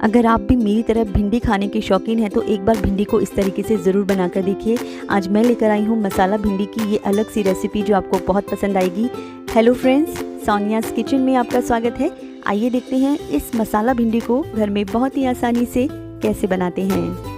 अगर आप भी मेरी तरह भिंडी खाने के शौकीन हैं तो एक बार भिंडी को इस तरीके से ज़रूर बनाकर देखिए। आज मैं लेकर आई हूँ मसाला भिंडी की ये अलग सी रेसिपी जो आपको बहुत पसंद आएगी। हेलो फ्रेंड्स, सोनियाज़ किचन में आपका स्वागत है। आइए देखते हैं इस मसाला भिंडी को घर में बहुत ही आसानी से कैसे बनाते हैं।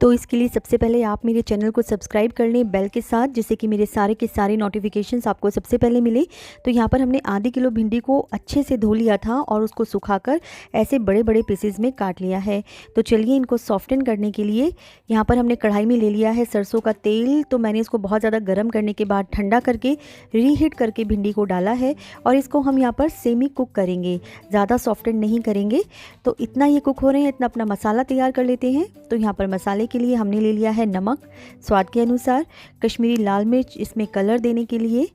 तो इसके लिए सबसे पहले आप मेरे चैनल को सब्सक्राइब कर लें बेल के साथ, जिससे कि मेरे सारे के सारे नोटिफिकेशंस आपको सबसे पहले मिले। तो यहाँ पर हमने आधे किलो भिंडी को अच्छे से धो लिया था और उसको सुखाकर ऐसे बड़े बड़े पीसेस में काट लिया है। तो चलिए इनको सॉफ्टन करने के लिए यहाँ पर हमने कढ़ाई में ले लिया है सरसों का तेल। तो मैंने इसको बहुत ज़्यादा गर्म करने के बाद ठंडा करके रीहीट करके भिंडी को डाला है और इसको हम यहाँ पर सेमी कुक करेंगे, ज़्यादा सॉफ्टन नहीं करेंगे। तो इतना ये कुक हो रहे हैं, इतना अपना मसाला तैयार कर लेते हैं। तो यहाँ पर मसाले के लिए हमने ले लिया है नमक स्वाद के अनुसार, कश्मीरी लाल मिर्च इसमें कलर देने के लिए,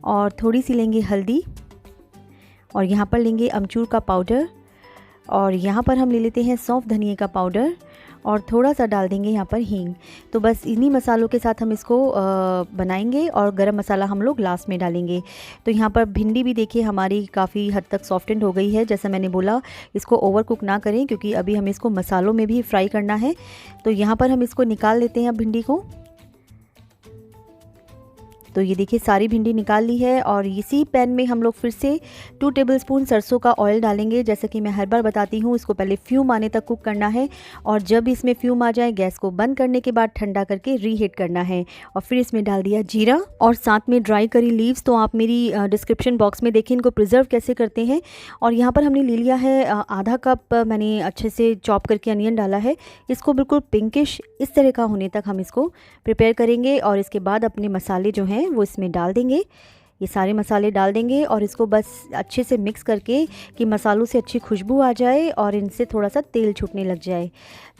और थोड़ी सी लेंगे हल्दी, और यहाँ पर लेंगे अमचूर का पाउडर, और यहाँ पर हम ले लेते हैं सौंफ धनिए का पाउडर, और थोड़ा सा डाल देंगे यहाँ पर हींग। तो बस इन्हीं मसालों के साथ हम इसको बनाएंगे, और गरम मसाला हम लोग लास्ट में डालेंगे। तो यहाँ पर भिंडी भी देखिए हमारी काफ़ी हद तक सॉफ्टेंड हो गई है। जैसा मैंने बोला, इसको ओवर कुक ना करें क्योंकि अभी हमें इसको मसालों में भी फ्राई करना है। तो यहाँ पर हम इसको निकाल लेते हैं अब भिंडी को। तो ये देखिए सारी भिंडी निकाल ली है, और इसी पैन में हम लोग फिर से 2 टेबलस्पून सरसों का ऑयल डालेंगे। जैसे कि मैं हर बार बताती हूँ, इसको पहले फ्यूम आने तक कुक करना है, और जब इसमें फ्यूम आ जाए गैस को बंद करने के बाद ठंडा करके रीहीट करना है। और फिर इसमें डाल दिया जीरा और साथ में ड्राई करी लीव्स। तो आप मेरी डिस्क्रिप्शन बॉक्स में देखें इनको प्रिजर्व कैसे करते हैं। और यहाँ पर हमने ले लिया है आधा कप मैंने अच्छे से चॉप करके अनियन डाला है। इसको बिल्कुल पिंकिश इस तरह का होने तक हम इसको प्रिपेयर करेंगे, और इसके बाद अपने मसाले जो हैं वो इसमें डाल देंगे। ये सारे मसाले डाल देंगे और इसको बस अच्छे से मिक्स करके कि मसालों से अच्छी खुशबू आ जाए और इनसे थोड़ा सा तेल छूटने लग जाए।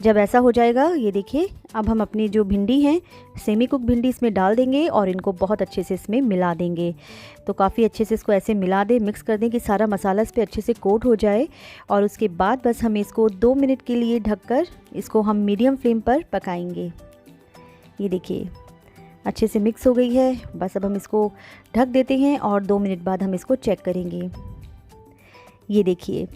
जब ऐसा हो जाएगा, ये देखिए अब हम अपनी जो भिंडी हैं सेमी कुक भिंडी इसमें डाल देंगे और इनको बहुत अच्छे से इसमें मिला देंगे। तो काफ़ी अच्छे से इसको ऐसे मिला दें, मिक्स कर दें कि सारा मसाला इस पर अच्छे से कोट हो जाए। और उसके बाद बस हम इसको 2 मिनट के लिए ढककर इसको हम मीडियम फ्लेम पर पकाएंगे। ये देखिए अच्छे से मिक्स हो गई है। बस अब हम इसको ढक देते हैं और 2 मिनट बाद हम इसको चेक करेंगे। ये देखिए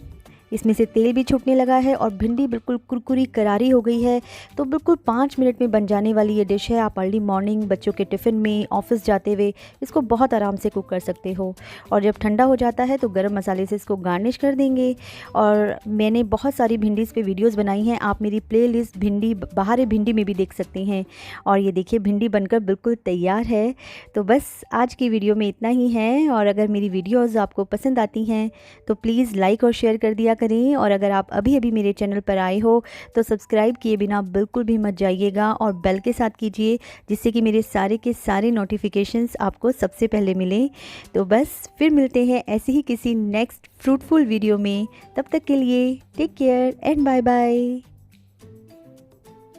इसमें से तेल भी छूटने लगा है और भिंडी बिल्कुल कुरकुरी करारी हो गई है। तो बिल्कुल 5 मिनट में बन जाने वाली ये डिश है। आप अर्ली मॉर्निंग बच्चों के टिफ़िन में, ऑफिस जाते हुए इसको बहुत आराम से कुक कर सकते हो। और जब ठंडा हो जाता है तो गरम मसाले से इसको गार्निश कर देंगे। और मैंने बहुत सारी भिंडीज़ पे वीडियोज़ बनाई हैं, आप मेरी प्लेलिस्ट भिंडी बहार भिंडी में भी देख सकते हैं। और ये देखिए भिंडी बनकर बिल्कुल तैयार है। तो बस आज की वीडियो में इतना ही है, और अगर मेरी वीडियोज़ आपको पसंद आती हैं तो प्लीज़ लाइक और शेयर कर दिया करें। और अगर आप अभी अभी मेरे चैनल पर आए हो तो सब्सक्राइब किए बिना बिल्कुल भी मत जाइएगा, और बेल के साथ कीजिए जिससे कि मेरे सारे के सारे नोटिफिकेशंस आपको सबसे पहले मिलें। तो बस फिर मिलते हैं ऐसे ही किसी नेक्स्ट फ्रूटफुल वीडियो में। तब तक के लिए take care and bye bye.